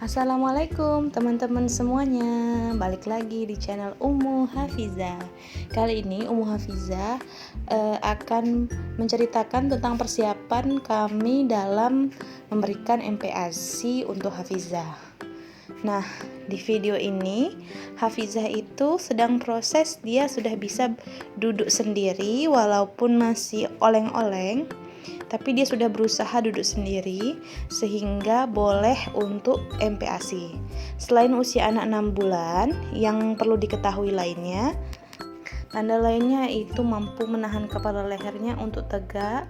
Assalamualaikum teman-teman semuanya. Balik lagi di channel Ummu Hafizah. Kali ini Ummu Hafizah akan menceritakan tentang persiapan kami dalam memberikan MPASI untuk Hafizah. Nah, di video ini Hafizah itu sedang proses, dia sudah bisa duduk sendiri walaupun masih oleng-oleng, tapi dia sudah berusaha duduk sendiri sehingga boleh untuk MPASI. Selain usia anak 6 bulan, yang perlu diketahui lainnya, tanda lainnya itu mampu menahan kepala lehernya untuk tegak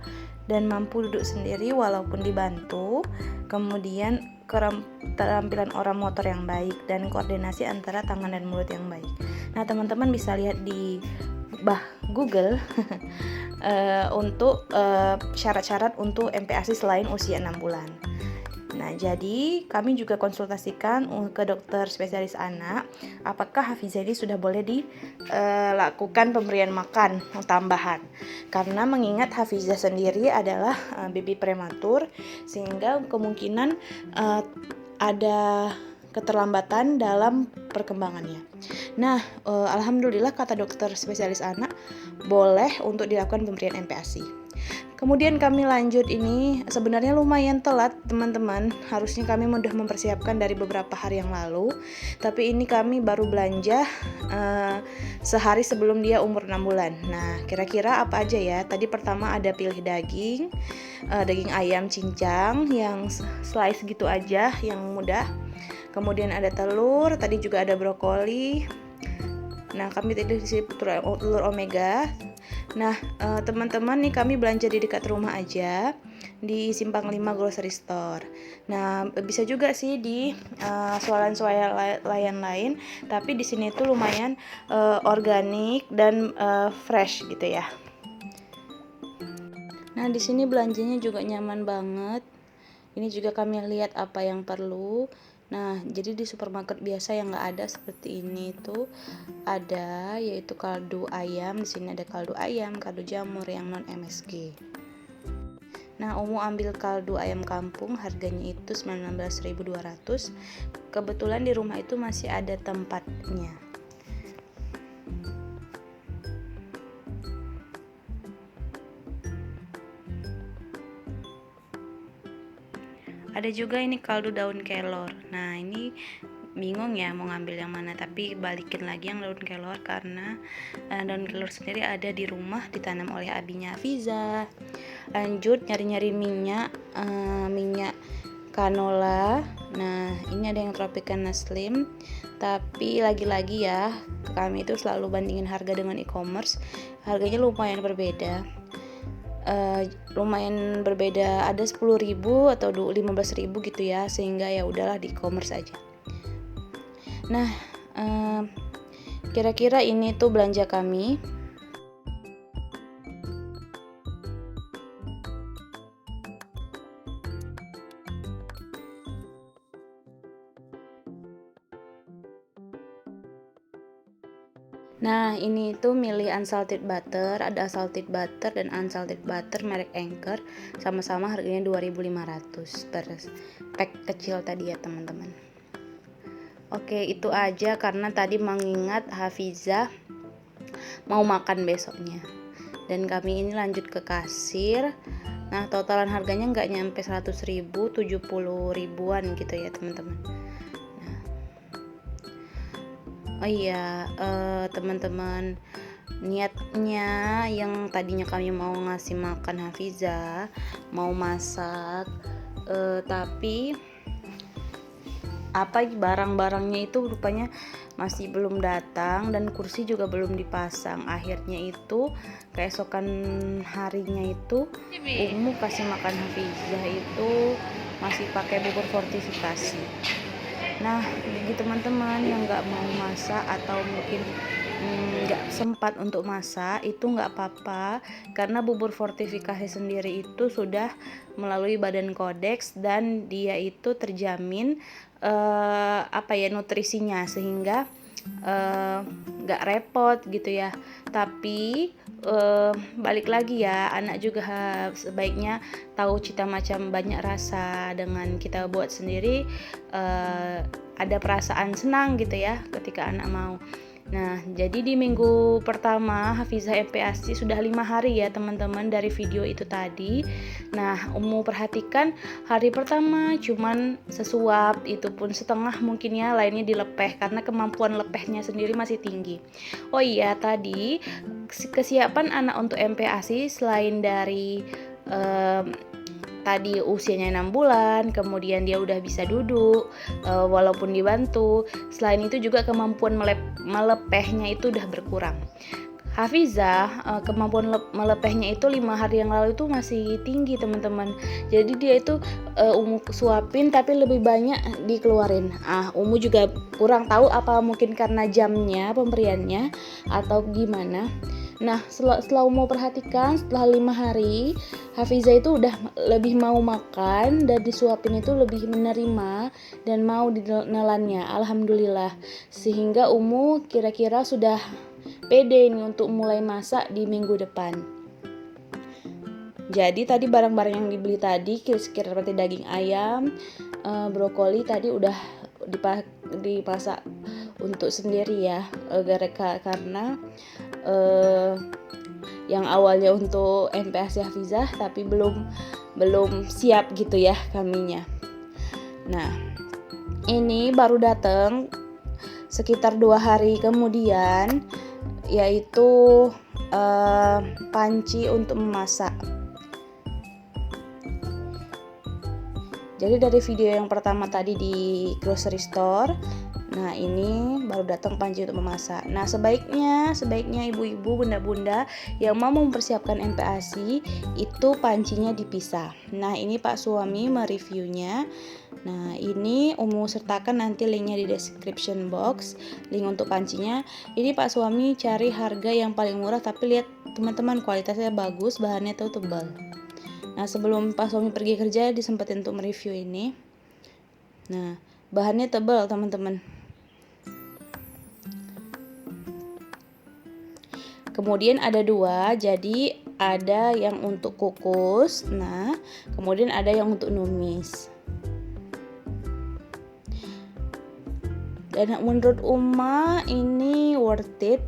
dan mampu duduk sendiri walaupun dibantu. Kemudian keterampilan orang motor yang baik dan koordinasi antara tangan dan mulut yang baik. Nah, teman-teman bisa lihat di Google untuk syarat-syarat untuk MPASI selain usia 6 bulan. Nah, jadi kami juga konsultasikan ke dokter spesialis anak apakah Hafizah ini sudah boleh dilakukan pemberian makan tambahan, karena mengingat Hafizah sendiri adalah baby prematur sehingga kemungkinan ada keterlambatan dalam perkembangannya. Nah, alhamdulillah kata dokter spesialis anak boleh untuk dilakukan pemberian MPASI. Kemudian kami lanjut, ini sebenarnya lumayan telat teman-teman, harusnya kami sudah mempersiapkan dari beberapa hari yang lalu, tapi ini kami baru belanja sehari sebelum dia umur 6 bulan. Nah, kira-kira apa aja ya? Tadi pertama ada pilih daging ayam cincang yang slice gitu aja, yang mudah. Kemudian ada telur, tadi juga ada brokoli. Nah, kami tadi isi telur omega. Nah, teman-teman nih kami belanja di dekat rumah aja, di Simpang 5 Grocery Store. Nah, bisa juga sih di swalayan lain, tapi di sini tuh lumayan organik dan fresh gitu ya. Nah, di sini belanjanya juga nyaman banget. Ini juga kami lihat apa yang perlu. Nah, jadi di supermarket biasa yang nggak ada seperti ini tuh ada, yaitu kaldu ayam. Di sini ada kaldu ayam, kaldu jamur yang non MSG. Nah, Umu ambil kaldu ayam kampung, harganya itu 19.200. Kebetulan di rumah itu masih ada tempatnya. Ada juga ini kaldu daun kelor. Nah, ini bingung ya mau ngambil yang mana, tapi balikin lagi yang daun kelor karena daun kelor sendiri ada di rumah, ditanam oleh abinya Hafizah. Lanjut nyari-nyari minyak canola. Nah, ini ada yang Tropicana Slim, tapi lagi-lagi ya kami itu selalu bandingin harga dengan e-commerce, harganya lumayan berbeda. Ada 10.000 atau 15.000 gitu ya, sehingga ya udahlah di e-commerce aja. Nah, kira-kira ini tuh belanja kami. Nah, ini tuh milih unsalted butter, ada salted butter dan unsalted butter merek Anchor, sama-sama harganya 2.500 per pack kecil tadi ya teman-teman. Oke, itu aja karena tadi mengingat Hafizah mau makan besoknya. Dan kami ini lanjut ke kasir. Nah, totalan harganya nggak nyampe 100.000, 70.000-an gitu ya teman-teman. Oh iya, teman-teman, niatnya yang tadinya kami mau ngasih makan Hafizah, mau masak, tapi barang-barangnya itu rupanya masih belum datang dan kursi juga belum dipasang. Akhirnya itu keesokan harinya itu Umu kasih makan Hafizah itu masih pakai bubur fortifikasi. Nah, bagi teman-teman yang nggak mau masak atau mungkin nggak sempat untuk masak, itu nggak apa-apa, karena bubur fortifikasi sendiri itu sudah melalui Badan Kodeks dan dia itu terjamin nutrisinya, sehingga nggak repot gitu ya. Tapi balik lagi ya, anak juga sebaiknya tahu cita macam banyak rasa. Dengan kita buat sendiri ada perasaan senang gitu ya ketika anak mau. Nah, jadi di minggu pertama Hafizah MPASI sudah 5 hari ya teman-teman dari video itu tadi. Nah, perhatikan hari pertama cuman sesuap, itu pun setengah mungkin ya, lainnya dilepeh karena kemampuan lepehnya sendiri masih tinggi. Oh iya, tadi kesiapan anak untuk MPASI selain dari tadi usianya 6 bulan, kemudian dia udah bisa duduk walaupun dibantu. Selain itu juga kemampuan melepehnya itu udah berkurang. Hafizah kemampuan melepehnya itu 5 hari yang lalu itu masih tinggi teman-teman. Jadi dia itu Umu suapin tapi lebih banyak dikeluarin. Umu juga kurang tahu apa mungkin karena jamnya pemberiannya atau gimana. Nah, setelah Umu perhatikan, setelah 5 hari Hafizah itu udah lebih mau makan dan disuapin itu lebih menerima dan mau dinelannya. Alhamdulillah. Sehingga Umu kira-kira sudah pede ini untuk mulai masak di minggu depan. Jadi tadi barang-barang yang dibeli tadi kira-kira seperti daging ayam, brokoli tadi udah dipasak untuk sendiri ya, karena yang awalnya untuk MPASI Hafizah tapi belum siap gitu ya kaminya. Nah, ini baru datang sekitar 2 hari kemudian, yaitu panci untuk memasak. Jadi dari video yang pertama tadi di grocery store, nah ini baru datang panci untuk memasak. Nah sebaiknya ibu-ibu, bunda-bunda yang mau mempersiapkan MPASI itu pancinya dipisah. Nah ini Pak suami mereviewnya. Nah ini Umu sertakan nanti linknya di description box, link untuk pancinya. Ini Pak suami cari harga yang paling murah, tapi lihat teman-teman kualitasnya bagus, bahannya tuh tebal. Nah sebelum Pak suami pergi kerja disempetin untuk mereview ini. Nah bahannya tebal teman-teman. Kemudian ada 2, jadi ada yang untuk kukus, nah kemudian ada yang untuk numis. Dan menurut Uma ini worth it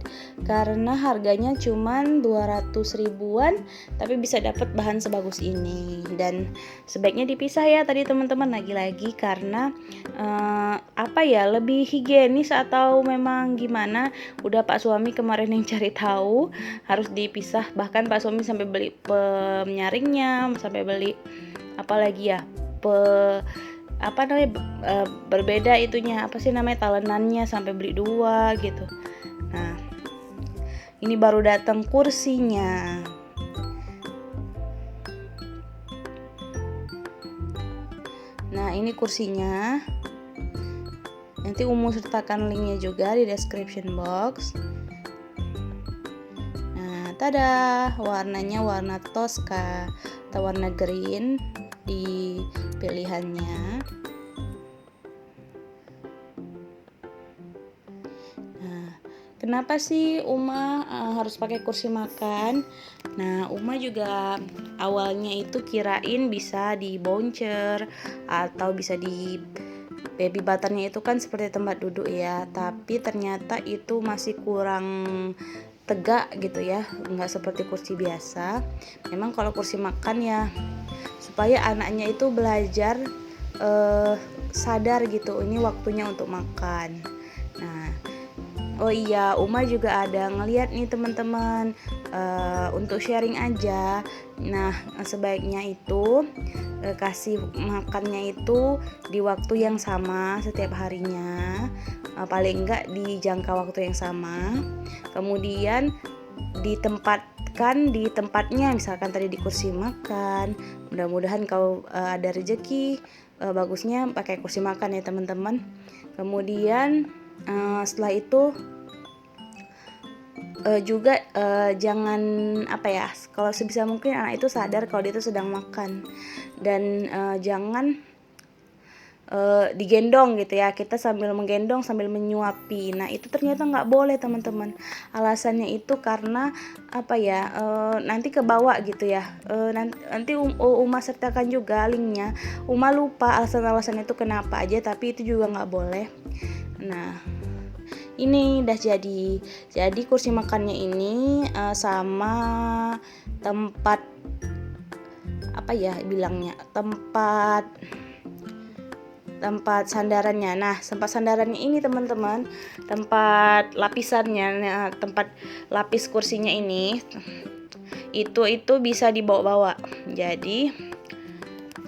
karena harganya cuman 200 ribuan tapi bisa dapat bahan sebagus ini. Dan sebaiknya dipisah ya tadi teman-teman, lagi-lagi karena lebih higienis atau memang gimana, udah Pak suami kemarin yang cari tahu harus dipisah. Bahkan Pak suami sampai beli penyaringnya, sampai beli berbeda itunya, talenannya, sampai beli 2 gitu. Nah ini baru datang kursinya. Nah ini kursinya, nanti Umu sertakan linknya juga di description box. Nah tada, warnanya warna Tosca atau warna green di pilihannya. Nah, kenapa sih Uma harus pakai kursi makan? Nah, Uma juga awalnya itu kirain bisa diboncer atau bisa di baby buttonnya itu kan seperti tempat duduk ya, tapi ternyata itu masih kurang tegak gitu ya, nggak seperti kursi biasa. Memang kalau kursi makan ya supaya anaknya itu belajar sadar gitu, ini waktunya untuk makan. Nah, oh iya, Uma juga ada ngeliat nih teman-teman, untuk sharing aja. Nah, sebaiknya itu kasih makannya itu di waktu yang sama setiap harinya, paling enggak di jangka waktu yang sama. Kemudian ditempatkan di tempatnya, misalkan tadi di kursi makan. Mudah-mudahan kalau ada rezeki bagusnya pakai kursi makan ya teman-teman. Kemudian setelah itu juga jangan kalau sebisa mungkin anak itu sadar kalau dia itu sedang makan, dan jangan digendong gitu ya, kita sambil menggendong sambil menyuapi. Nah itu ternyata nggak boleh teman-teman. Alasannya itu karena apa ya, nanti kebawa gitu ya. Nanti Uma sertakan juga linknya. Uma lupa alasan-alasan itu kenapa aja, tapi itu juga nggak boleh. Nah ini udah jadi kursi makannya ini sama tempat apa ya bilangnya, tempat sandarannya. Nah tempat sandarannya ini teman-teman, tempat lapisannya, nah, tempat lapis kursinya ini itu bisa dibawa-bawa. Jadi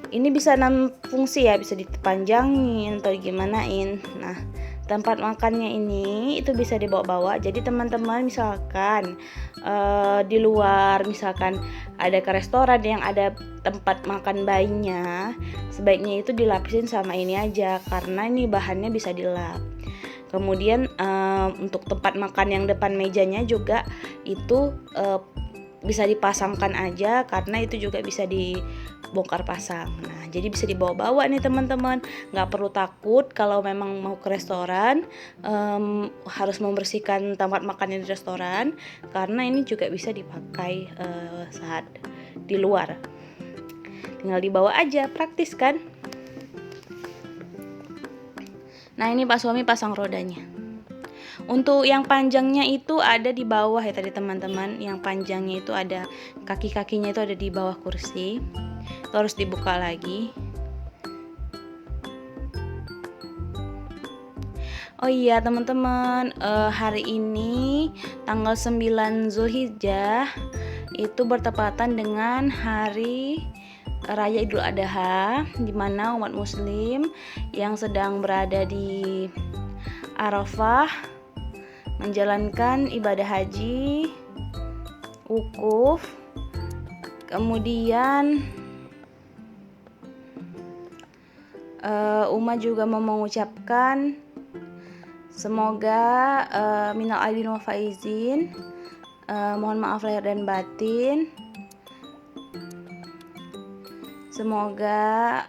ini bisa 6 fungsi ya, bisa dipanjangin atau gimanain. Nah tempat makannya ini itu bisa dibawa-bawa. Jadi teman-teman misalkan di luar, misalkan ada ke restoran yang ada tempat makan bayinya, sebaiknya itu dilapisin sama ini aja, karena ini bahannya bisa dilap. Kemudian untuk tempat makan yang depan mejanya juga itu bisa dipasangkan aja, karena itu juga bisa dibongkar pasang. Nah jadi bisa dibawa-bawa nih teman-teman, nggak perlu takut kalau memang mau ke restoran harus membersihkan tempat makan di restoran, karena ini juga bisa dipakai saat di luar. Tinggal dibawa aja, praktis kan. Nah ini Pak Suami pasang rodanya. Untuk yang panjangnya itu ada di bawah ya tadi teman-teman. Yang panjangnya itu ada kaki-kakinya itu ada di bawah kursi. Itu harus dibuka lagi. Oh iya teman-teman, hari ini tanggal 9 Zulhijjah itu bertepatan dengan hari Raya Idul Adha, di mana umat muslim yang sedang berada di Arafah menjalankan ibadah haji, wukuf, kemudian Uma juga mau mengucapkan semoga minal aidin wal faizin, mohon maaf lahir dan batin. Semoga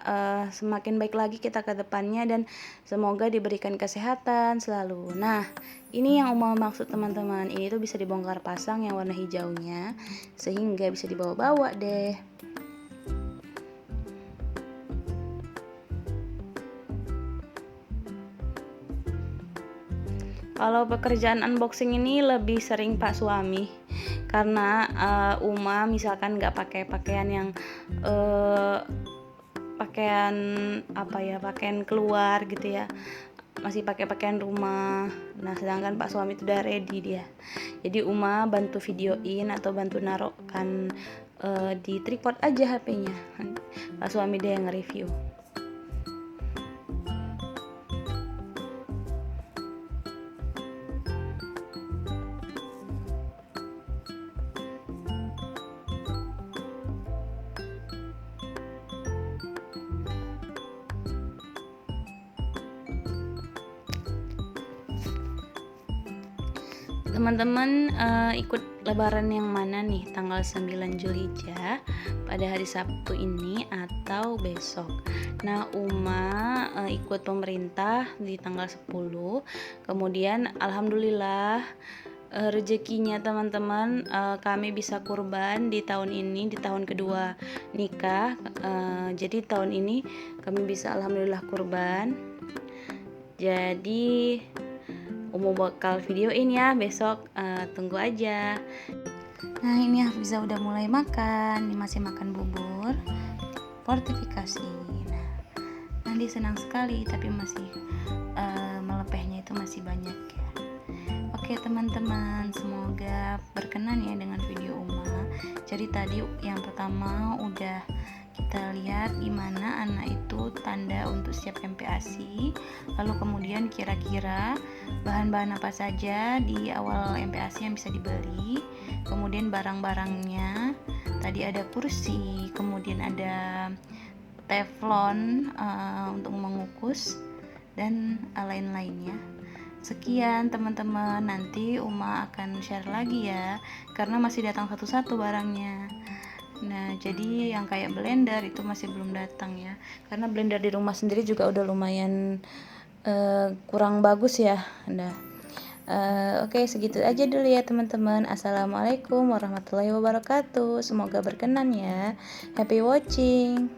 semakin baik lagi kita ke depannya dan semoga diberikan kesehatan selalu. Nah, ini yang Uma maksud teman-teman. Ini tuh bisa dibongkar pasang yang warna hijaunya sehingga bisa dibawa-bawa deh. Kalau pekerjaan unboxing ini lebih sering Pak Suami, karena Uma misalkan nggak pakai pakaian yang pakaian keluar gitu ya, masih pakai pakaian rumah. Nah sedangkan Pak Suami itu udah ready dia, jadi Uma bantu videoin atau bantu naruhkan di tripod aja HP-nya. Pak Suami dia yang nge-review. Teman-teman ikut lebaran yang mana nih, tanggal 9 Zulhijjah pada hari Sabtu ini atau besok? Nah Uma ikut pemerintah di tanggal 10. Kemudian alhamdulillah rezekinya teman-teman, kami bisa kurban di tahun ini, di tahun kedua nikah. Jadi tahun ini kami bisa alhamdulillah kurban. Jadi Uma bakal videoin ya besok, tunggu aja. Nah ini Hafiza udah mulai makan, ini masih makan bubur fortifikasi. Nah dia senang sekali, tapi masih melepehnya itu masih banyak ya. Oke teman-teman, semoga berkenan ya dengan video Uma. Jadi tadi yang pertama udah kita lihat gimana anak itu tanda untuk siap MPASI, lalu kemudian kira-kira bahan-bahan apa saja di awal MPASI yang bisa dibeli, kemudian barang-barangnya tadi ada kursi, kemudian ada teflon untuk mengukus dan lain-lainnya. Sekian teman-teman, nanti Uma akan share lagi ya, karena masih datang satu-satu barangnya. Nah, jadi yang kayak blender itu masih belum datang ya. Karena blender di rumah sendiri juga udah lumayan kurang bagus ya. Nah, oke, segitu aja dulu ya teman-teman. Assalamualaikum warahmatullahi wabarakatuh. Semoga berkenan ya. Happy watching.